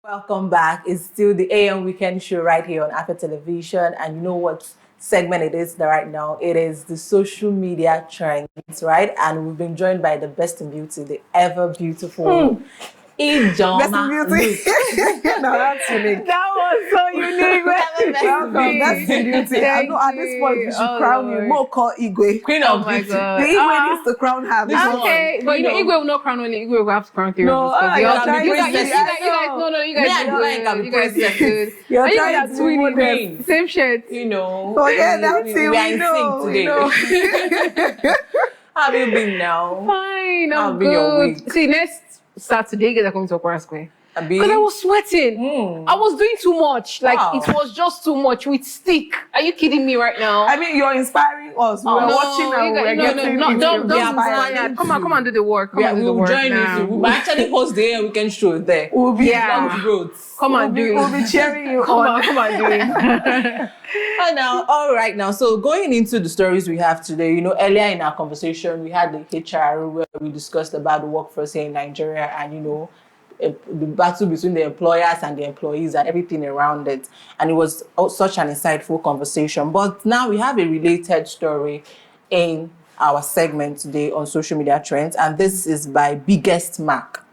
Welcome back. It's still the AM Weekend Show right here on Afia Television. And you know what segment it is right now? It is the social media trends, right? And we've been joined by the best in beauty, the ever beautiful Ijoma. Best in beauty. No, that's unique. That was so unique. Welcome, best in beauty. I know at this point we should crown you. More call Igwe. Queen of beauty. God. The Igwe needs to crown her. Okay, but Igwe will not crown only. Igwe will have to crown three. No, you you're guys, trying you to guys, you guys, you guys are good. You're and you trying guys to are twinning model. them. Same shirt. You know. Oh yeah, that's we it. are We in know. sync We know. today. How have you been now? Fine, How I'm been your good. week? See, next Saturday, you guys are coming to Okura Square. Abi? Because I was sweating. I was doing too much. Like, Wow. it was just too much with stick. Are you kidding me right now? I mean, you're inspiring us. We were watching and we were getting don't inspired. inspire. Come and do the work. Yeah, we will join you. We will actually host the AM Weekend Show there. We'll be Yeah. Come and do it. We'll be cheering you on. Come on, do it. All right now. So going into the stories we have today, you know, earlier in our conversation, we had the HR where we discussed about the workforce here in Nigeria and, you know, the battle between the employers and the employees and everything around it. And it was such an insightful conversation. But now we have a related story in our segment today on social media trends. And this is by Biggest Mark.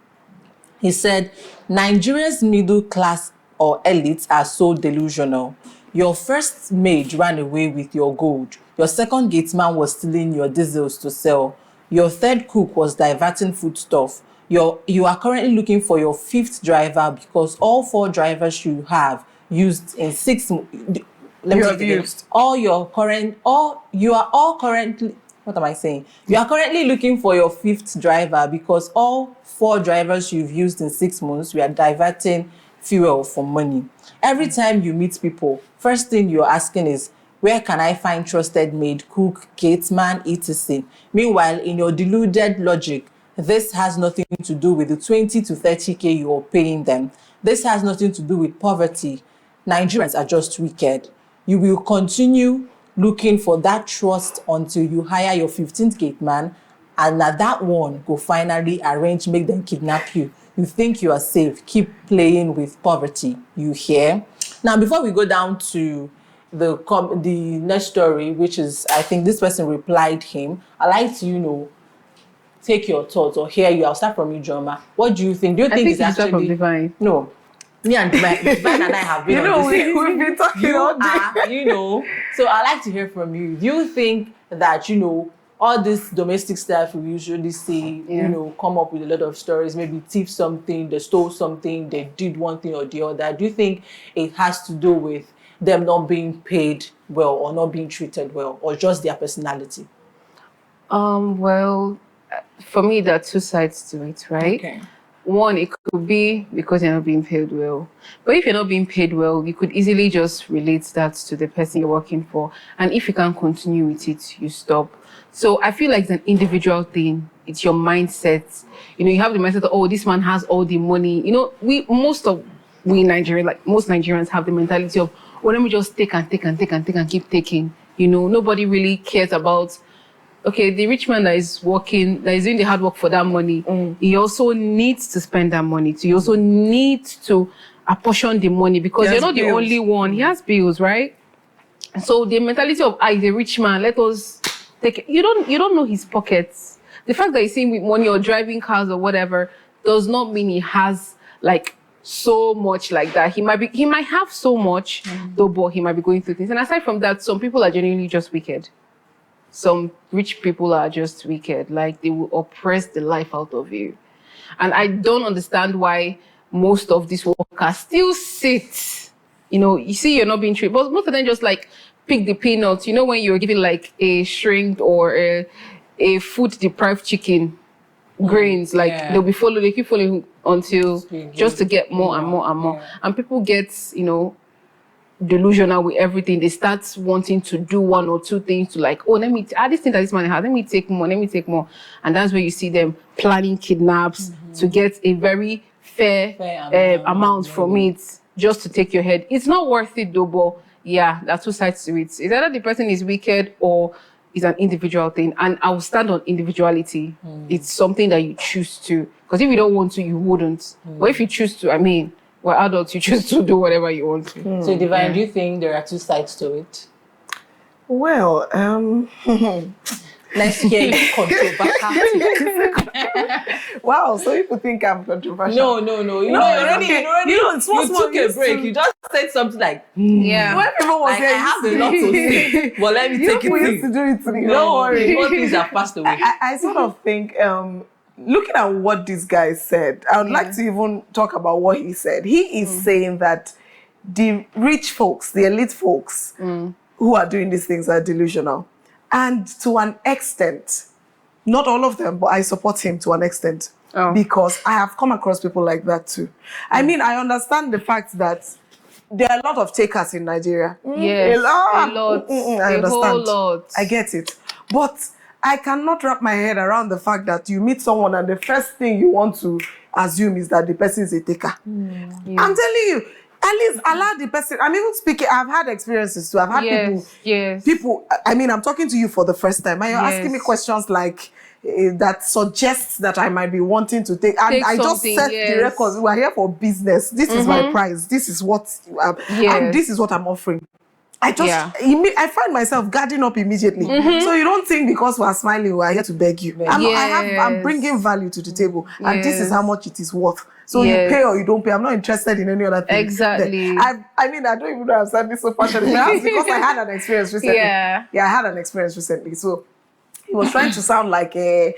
He said, Nigeria's middle class or elites are so delusional. Your first maid ran away with your gold. Your second gateman was stealing your diesels to sell. Your third cook was diverting foodstuff. You are currently looking for your fifth driver because all four drivers you have used in 6 months. You are currently looking for your fifth driver because all four drivers you've used in 6 months, we are diverting fuel for money. Every time you meet people, first thing you're asking is, where can I find trusted maid, cook, gateman, etc.? Meanwhile, in your deluded logic, this has nothing to do with the 20 to 30K you're paying them. This has nothing to do with poverty. Nigerians are just wicked. You will continue looking for that trust until you hire your 15th gate man, and that one go finally arrange, make them kidnap you. You think you are safe. Keep playing with poverty. You hear? Now, before we go down to the next story, which is, I think this person replied him, I like to, you know, take your thoughts or hear you. I'll start from you, Joma. What do you think? Do you think it's actually... from Divine. No. Me and Divine and I have been on this. We've been talking all day. You know, so I'd like to hear from you. Do you think that, you know, all this domestic stuff we usually see, you know, come up with a lot of stories, maybe thief something, they stole something, they did one thing or the other. Do you think it has to do with them not being paid well or not being treated well or just their personality? Well, for me, there are two sides to it, right? Okay. One, it could be because you're not being paid well. But if you're not being paid well, you could easily just relate that to the person you're working for. And if you can't continue with it, you stop. So I feel like it's an individual thing. It's your mindset. You know, you have the mindset of, oh, this man has all the money. You know, most Nigerians have the mentality of, oh, let me just take and keep taking. You know, nobody really cares about, okay, the rich man that is working, that is doing the hard work for that money, he also needs to spend that money. So you also need to apportion the money because you're not the only one. He has bills, right? So the mentality of, he's a rich man, let us take it. You don't know his pockets. The fact that he's seeing with money or driving cars or whatever does not mean he has like so much like that. He might have so much, though, but he might be going through things. And aside from that, some people are genuinely just wicked. Some rich people are just wicked. Like, they will oppress the life out of you. And I don't understand why most of these workers still sit. You know, you see you're not being treated. But most of them just like pick the peanuts. You know, when you're giving like a shrimp or a food-deprived chicken grains, like they keep following until just to get more and more and more. And people get, you know, delusional with everything. They start wanting to do one or two things to like, oh, this thing that this man has, let me take more. And that's where you see them planning kidnaps to get a very fair amount from it, just to take your head. It's not worth it though, but yeah, there are two sides to it. It's either the person is wicked or it's an individual thing. And I will stand on individuality. It's something that you choose to. Because if you don't want to, you wouldn't. But if you choose to, I mean, we're adults. You choose to do whatever you want to. So, Divine, do you think there are two sides to it? Well, Let's hear you controversial. wow, so people think I'm controversial. No. You took a break. You just said something like, Yeah. When people was like, I have a lot to say, but let me you take it used easy. to do it to me. No, Don't worry. all things have passed away. I sort of think, looking at what this guy said, I would like to even talk about what he said. He is saying that the rich folks, the elite folks who are doing these things are delusional. And to an extent, not all of them, but I support him to an extent. Because I have come across people like that too. I mean, I understand the fact that there are a lot of takers in Nigeria. Yes, a lot. A I understand. whole lot. I get it. But I cannot wrap my head around the fact that you meet someone and the first thing you want to assume is that the person is a taker. I'm telling you, at least allow the person. I'm even speaking, I've had experiences too. I've had people, I mean, I'm talking to you for the first time and you're asking me questions like, that suggests that I might be wanting to take. And I just set the records. We are here for business. This is my price. This is what, and this is what I'm offering. I find myself guarding up immediately. So you don't think because we are smiling, we are here to beg you. I'm bringing value to the table, and this is how much it is worth. So you pay or you don't pay. I'm not interested in any other thing. Exactly. I mean, I don't even know I'm saying this so passionately. Perhaps because I had an experience recently. I had an experience recently. So he was trying to sound like you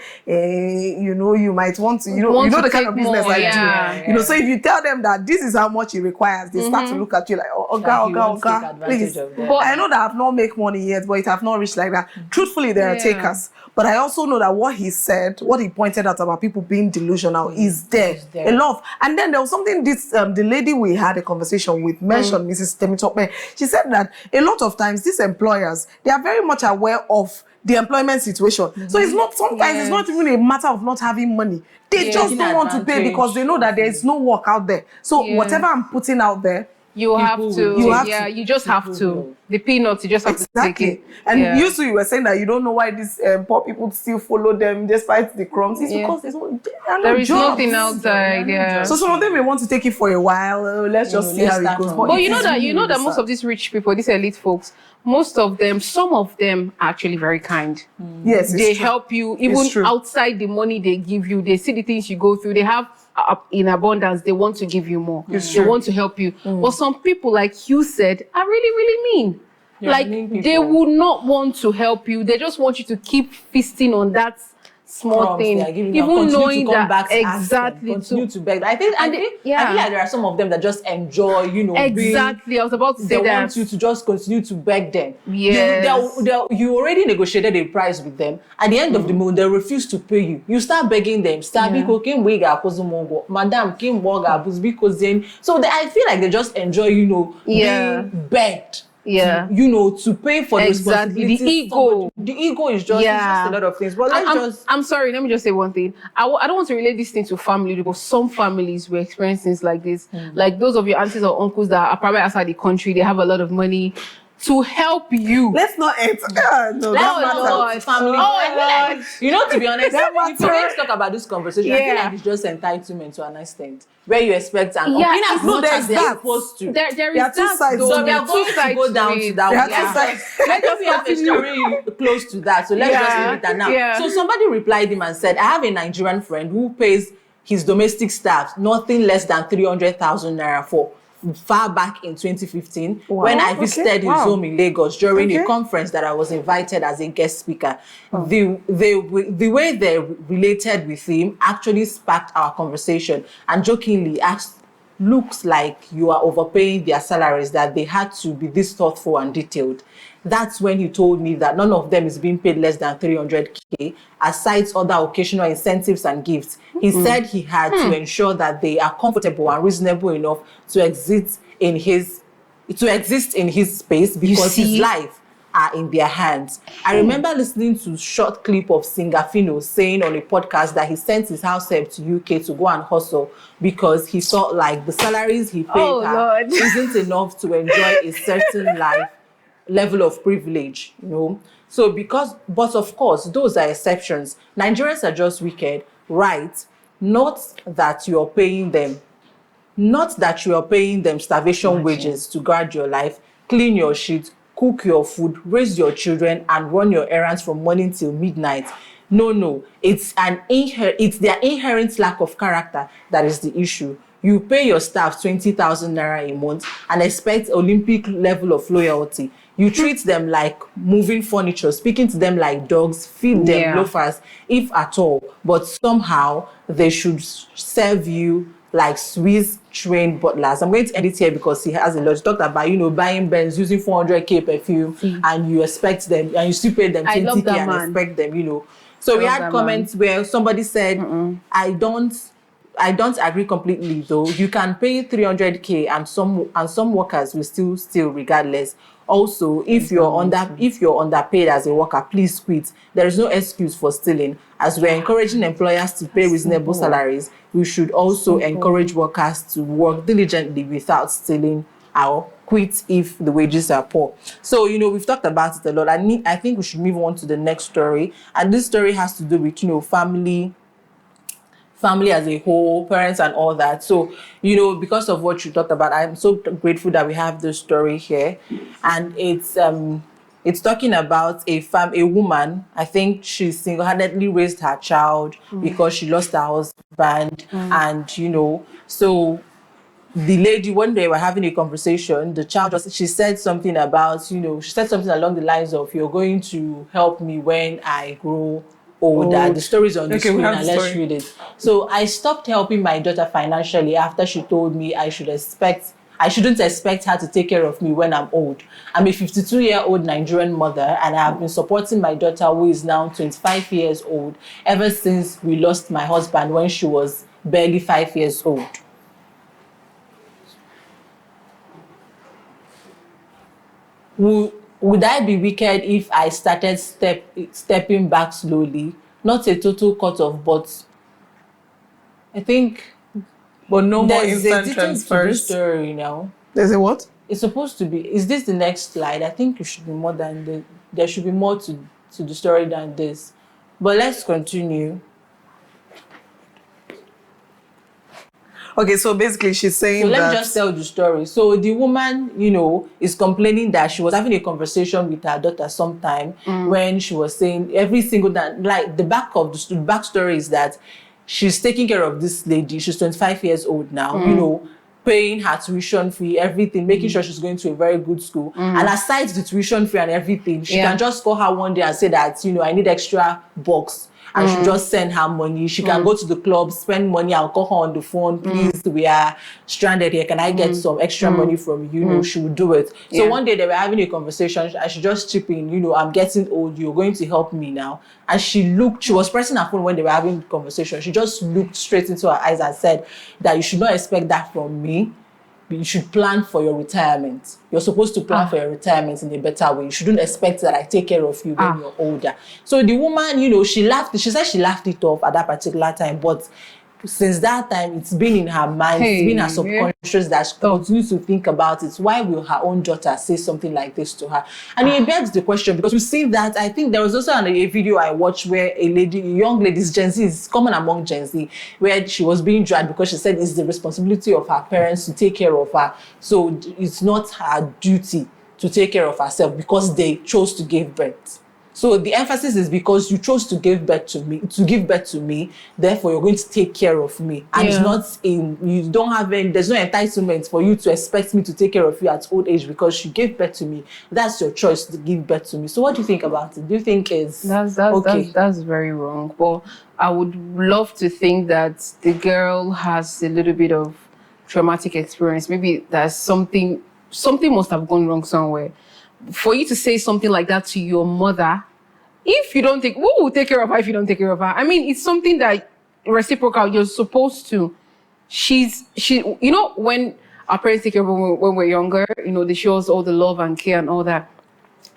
might want to, you know the kind of business I do. You know, so if you tell them that this is how much it requires, they start to look at you like, Oga, please. But I know that I've not make money yet, but it have not reached like that. Truthfully, there are takers. But I also know that what he said, what he pointed out about people being delusional is there. A lot. And then there was something the lady we had a conversation with mentioned, Mrs. Temitope. She said that a lot of times these employers, they are very much aware of the employment situation. So it's not, sometimes it's not even a matter of not having money. They just don't want to pay because they know that there is no work out there. So whatever I'm putting out there, you just have to. The peanuts, you just have to take it. And you were saying that you don't know why these poor people still follow them despite the crumbs. It's because there is nothing outside. So some of them may want to take it for a while. Let's just see how it goes. But you know that most of these rich people, these elite folks, most of them, some of them are actually very kind. Yes, they help you even outside the money they give you. They see the things you go through. They have in abundance. They want to give you more. They want to help you. But some people, like you said, are really, really mean. They would not want to help you. They just want you to keep feasting on that small thing, even knowing that exactly continue to beg. I feel like there are some of them that just enjoy, I was about to say that they want you to just continue to beg them. You already negotiated a price with them. At the end of the month, they refuse to pay you. You start begging them. Madam, so I feel like they just enjoy, being begged. To pay for the responsibility. The ego is just, it's just a lot of things. But I'm sorry, let me just say one thing. I don't want to relate this thing to family, but some families will experience things like this. Like those of your aunties or uncles that are probably outside the country, they have a lot of money to help you. Let's not enter. Family. To be honest, if you don't talk about this conversation, I feel like it's just entitlement to an extent. Where you expect an opinion as much as they're supposed to. There are two sides. So they are going to go down to that. Let us have a story close to that. So let's just leave it at now. So somebody replied him and said, I have a Nigerian friend who pays his domestic staff nothing less than 300,000 naira for far back in 2015 when I visited his home in Lagos during a conference that I was invited as a guest speaker. The way they related with him actually sparked our conversation and jokingly asked, looks like you are overpaying their salaries, that they had to be this thoughtful and detailed. That's when he told me that none of them is being paid less than 300K, aside other occasional incentives and gifts. He said he had to ensure that they are comfortable and reasonable enough to exist in his space because his life are in their hands. I remember listening to a short clip of Singer Fino saying on a podcast that he sent his househelp to UK to go and hustle because he felt like the salaries he paid her isn't enough to enjoy a certain level of privilege, So but of course, those are exceptions. Nigerians are just wicked, right? Not that you're paying them Not that you are paying them starvation wages to guard your life, clean your shit, cook your food, raise your children, and run your errands from morning till midnight. No. It's their inherent lack of character that is the issue. You pay your staff 20,000 naira a month and expect Olympic level of loyalty. You treat them like moving furniture, speaking to them like dogs, feed them loafers, if at all. But somehow they should serve you like Swiss trained butlers. I'm going to edit here because he has a lot. He talked about, buying Benz, using 400k perfume, and you expect them, and you still pay them 20k and expect them, So we had comments where somebody said, I don't agree completely though. You can pay 300k and some workers will still steal regardless. Also, if you're underpaid as a worker, please quit. There is no excuse for stealing. As we're encouraging employers to pay reasonable salaries, we should also encourage workers to work diligently without stealing or quit if the wages are poor. So, we've talked about it a lot. I think we should move on to the next story. And this story has to do with, family as a whole, parents and all that. So, because of what you talked about, I'm so grateful that we have this story here. And it's talking about a woman. I think she single-handedly raised her child because she lost her husband. And, so the lady, one day we're having a conversation, the child she said something about, she said something along the lines of, you're going to help me when I grow older. The story is on the screen and let's read it. So I stopped helping my daughter financially after she told me I shouldn't expect her to take care of me when I'm old. I'm a 52-year-old Nigerian mother and I have been supporting my daughter, who is now 25 years old, ever since we lost my husband when she was barely 5 years old. Would I be wicked if I started stepping back slowly? Not a total cut off, but I think. But no more instant transfers. Story now. There's a what? It's supposed to be. Is this the next slide? I think it should be more than there should be more to the story than this. But let's continue. Okay, so basically she's saying that... So let me just tell the story. So the woman, is complaining that she was having a conversation with her daughter sometime when she was saying every single time, like the backstory is that she's taking care of this lady. She's 25 years old now, paying her tuition fee, everything, making sure she's going to a very good school. And aside the tuition fee and everything, she can just call her one day and say that, I need extra bucks. And she just send her money. She can go to the club, spend money. I'll call her on the phone. Please, we are stranded here. Can I get some extra money from you? She would do it. So one day they were having a conversation. I should just chip in. I'm getting old. You're going to help me now. And she was pressing her phone when they were having the conversation. She just looked straight into her eyes and said that you should not expect that from me. You should plan for your retirement. You're supposed to plan for your retirement in a better way. You shouldn't expect that I take care of you when you're older. So the woman, she laughed. She said she laughed it off at that particular time. But since that time, it's been in her mind, it's been her subconscious that she continues to think about it. Why will her own daughter say something like this to her? And it begs the question, because we see that, I think there was also a video I watched where a young lady, Gen Z, is common among Gen Z, where she was being dragged because she said it's the responsibility of her parents to take care of her. So it's not her duty to take care of herself because they chose to give birth. So the emphasis is because you chose to give birth to me, therefore you're going to take care of me. And it's not there's no entitlement for you to expect me to take care of you at old age because you gave birth to me. That's your choice to give birth to me. So what do you think about it? Do you think that's very wrong? But I would love to think that the girl has a little bit of traumatic experience. Maybe there's something must have gone wrong somewhere. For you to say something like that to your mother, if you don't who will take care of her if you don't take care of her? I mean, it's something that reciprocal, you're supposed to. When our parents take care of us when we're younger, they show us all the love and care and all that.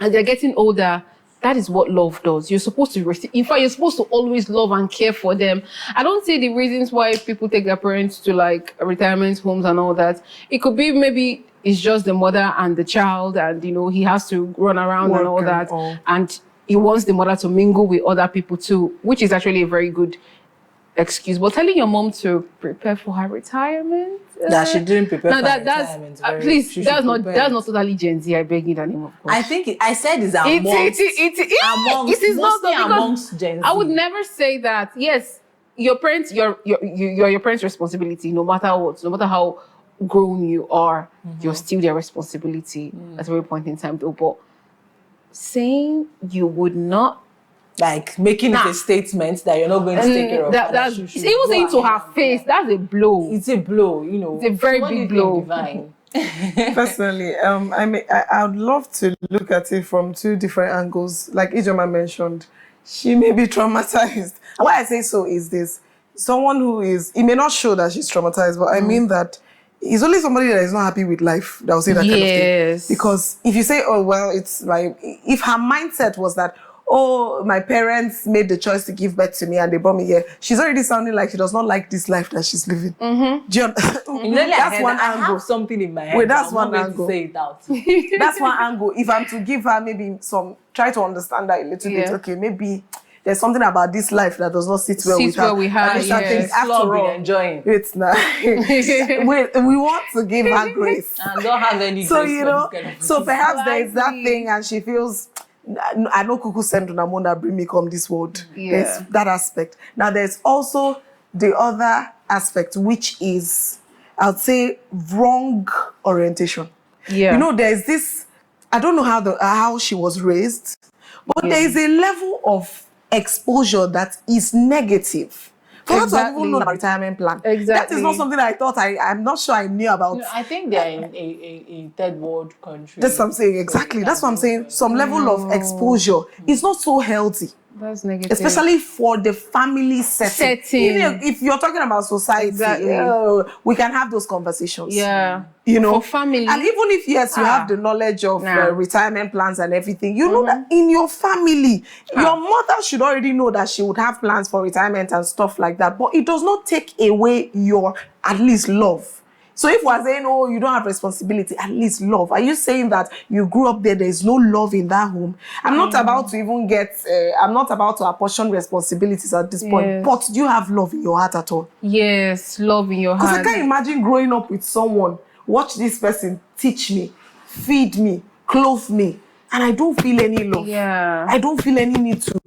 As they're getting older, that is what love does. You're supposed to in fact, you're supposed to always love and care for them. I don't see the reasons why people take their parents to like retirement homes and all that. It could be maybe it's just the mother and the child, and he has to run around and all that, and he wants the mother to mingle with other people too, which is actually a very good excuse, but telling your mom to prepare for her retirement. That she didn't prepare for her that's retirement. please. That's not totally Gen Z. I beg you, the name of course. I think I said it's amongst. It is not amongst Gen Z. I would never say that. Yes, your parents, your parents' responsibility. No matter what, no matter how grown you are, you're still their responsibility at every point in time. Though, but saying you would not. Like making it a statement that you're not going to take care of. That's even saying to her face. That's a blow. It's a blow, you know. It's a very big blow. Divine. Personally, I would love to look at it from two different angles. Like Ijoma mentioned, she may be traumatized. And why I say so is this: someone who is, it may not show that she's traumatized, but I mean that it's only somebody that is not happy with life that will say that kind of thing. Because if you say, oh well, it's like, if her mindset was that, oh, my parents made the choice to give birth to me and they brought me here, she's already sounding like she does not like this life that she's living. That's one angle. I have something in my head. Wait, that's one angle. To say it out. That's one angle. If I'm to give her maybe try to understand that a little bit. Okay, maybe there's something about this life that does not sit well with her. After all, enjoying. It's not. we want to give her grace. And don't have any so, grace. You know, so perhaps there is that thing and she feels, I know Kuku sent Unamona bring me come this world. Yeah. There's that aspect. Now there's also the other aspect, which is, I'd say, wrong orientation. Yeah. You know, there's this, I don't know how she was raised, but there is a level of exposure that is negative. For her to have even known about retirement plan. That is not something I thought I'm not sure I knew about. You know, I think they're in a third world country. That's what I'm saying, exactly. That's what I'm saying. Some level of exposure is not so healthy. That's negative. Especially for the family setting. Even if you're talking about society, we can have those conversations. Yeah. You know, for family. And even if, yes, you have the knowledge of retirement plans and everything, you know that in your family, your mother should already know that she would have plans for retirement and stuff like that. But it does not take away your, at least, love. So if we're saying, oh, you don't have responsibility, at least love. Are you saying that you grew up there is no love in that home? I'm not about to even I'm not about to apportion responsibilities at this point. But do you have love in your heart at all? Yes, love in your heart. Because I can't imagine growing up with someone, watch this person teach me, feed me, clothe me, and I don't feel any love. Yeah. I don't feel any need to.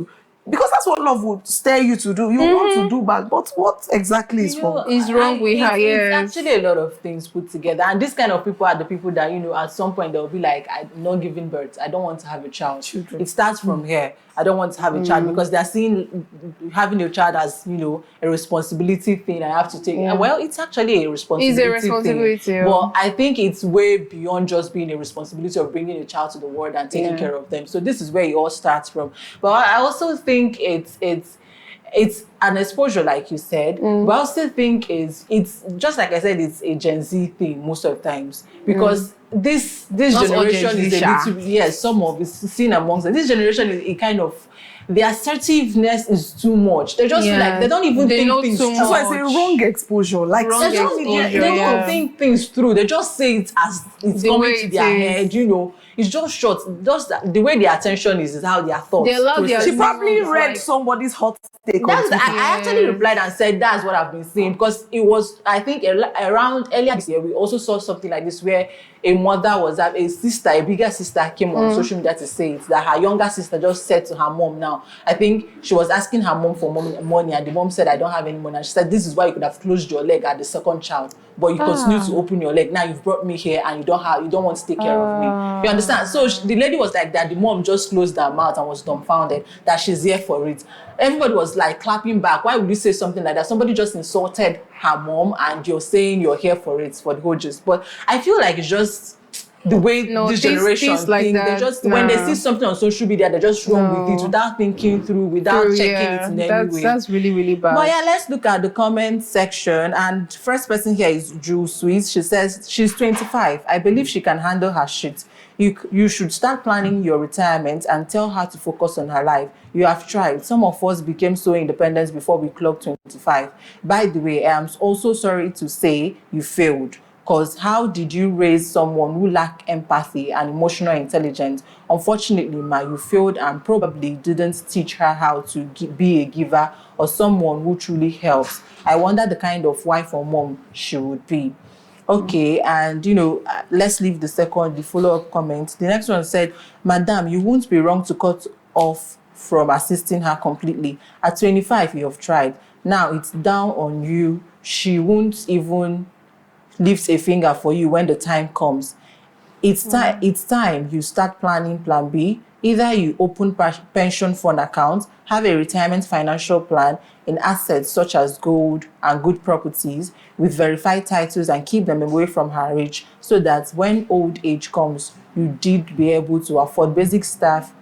Because that's what love would stir you to do. You want to do back, but what exactly is wrong? Is wrong with her, It's actually a lot of things put together. And this kind of people are the people that, you know, at some point they'll be like, I'm not giving birth. I don't want to have a child. Children. It starts from here. I don't want to have a child because they're seeing having a child as, you know, a responsibility thing I have to take. Well, it's actually a responsibility thing. It's a responsibility. Thing. But I think it's way beyond just being a responsibility of bringing a child to the world and taking care of them. So this is where it all starts from. But I also think it's an exposure, like you said. But I also think it's just like I said, it's a Gen Z thing most of the times. Because this generation is a little, some of it's seen amongst them. This generation is a kind of, the assertiveness is too much. They just feel like they don't even think things through. That's why I say wrong exposure. Like they don't think things through. They just say it as it's coming to their head, you know. It's just short. Just the way their attention is how their thoughts. She probably read somebody's hot take. I actually replied and said that's what I've been saying, because it was, I think, around earlier this year we also saw something like this where a mother was a bigger sister came on social media to say it, that her younger sister just said to her mom now, I think she was asking her mom for money and the mom said, I don't have any money. And she said, this is why you could have closed your leg at the second child, but you continue to open your leg. Now you've brought me here and you don't want to take care of me. You understand? So the lady was like that. The mom just closed her mouth and was dumbfounded that she's here for it. Everybody was like clapping back. Why would you say something like that? Somebody just insulted her mom and you're saying you're here for it, for the whole gist. But I feel like it's just the way this generation think. They just when they see something on social media, they just run with it without thinking through, without checking it in any way. That's really, really bad. But let's look at the comment section. And first person here is Drew Sweet. She says she's 25. I believe she can handle her shit. You should start planning your retirement and tell her to focus on her life. You have tried. Some of us became so independent before we clocked 25. By the way, I am also sorry to say you failed. Because how did you raise someone who lacked empathy and emotional intelligence? Unfortunately, ma, you failed and probably didn't teach her how to be a giver or someone who truly helps. I wonder the kind of wife or mom she would be. Okay, and let's leave the follow-up comment. The next one said, Madam, you won't be wrong to cut off from assisting her completely. At 25, you have tried. Now it's down on you. She won't even lift a finger for you when the time comes. It's time you start planning plan B. Either you open pension fund account, have a retirement financial plan in assets such as gold and good properties with verified titles and keep them away from her reach so that when old age comes, you did be able to afford basic stuff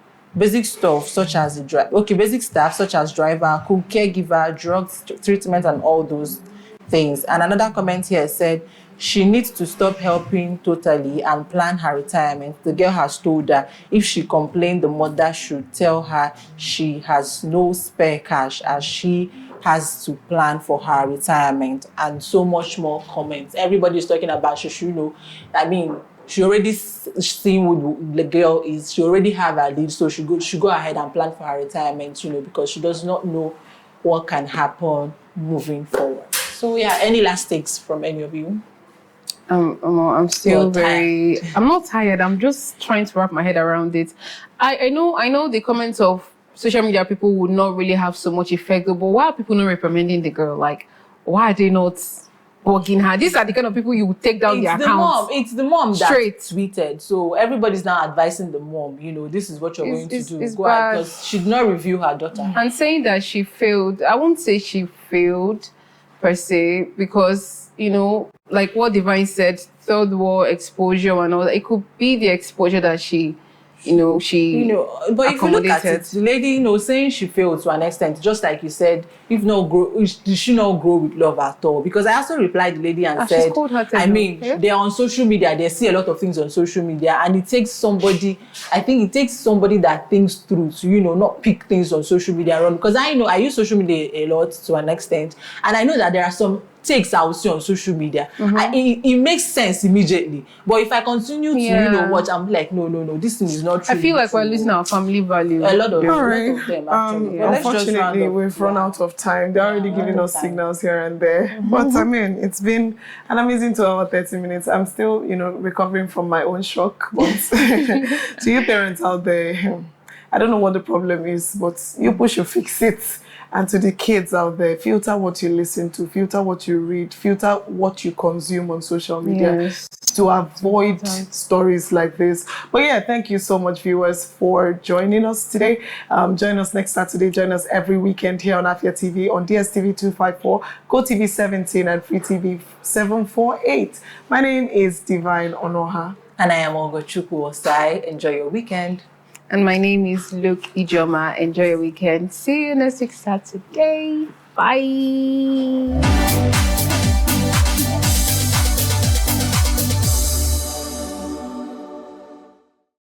such as driver, cook, caregiver, drugs, treatment, and all those things. And another comment here said, she needs to stop helping totally and plan her retirement. The girl has told her if she complained, the mother should tell her she has no spare cash as she has to plan for her retirement. And so much more comments. Everybody's talking about Shushuno. I mean, she already seen who the girl is. She already have her lead, so she go ahead and plan for her retirement, because she does not know what can happen moving forward. So yeah, any last takes from any of you? I'm still I'm not tired. I'm just trying to wrap my head around it. I know the comments of social media people would not really have so much effect, but why are people not reprimanding the girl? Like, why are they not bugging her? These are the kind of people you would take down their accounts. It's the mom that tweeted. So everybody's now advising the mom, this is what you're going to do. Go ahead, because she did not review her daughter. And saying that she failed, I won't say she failed per se, because like what Divine said, third world exposure and all that, it could be the exposure that she but if you look at it, the lady, saying she failed to an extent, just like you said, did she not grow with love at all? Because I also replied the lady and said, they're on social media, they see a lot of things on social media, and it takes somebody that thinks through to, not pick things on social media around. Because I use social media a lot to an extent, and I know that there are some takes I will see on social media. It makes sense immediately. But if I continue to, watch, I'm like, no, this thing is not true. I feel like we're losing our family value. A lot of them, actually. Unfortunately, we've run out of time. They're already giving us signals here and there. But it's been an amazing 2 hours, 30 minutes. I'm still, recovering from my own shock. But to you parents out there, I don't know what the problem is, but you push, you fix it. And to the kids out there, filter what you listen to, filter what you read, filter what you consume on social media to avoid stories like this. But yeah, thank you so much, viewers, for joining us today. Join us next Saturday. Join us every weekend here on Afia TV, on DSTV 254, GoTV 17, and Free TV 748. My name is Divine Onoha. And I am Ogochukwu Osai. Enjoy your weekend. And my name is Luke Ijoma. Enjoy your weekend. See you next week Saturday. Bye.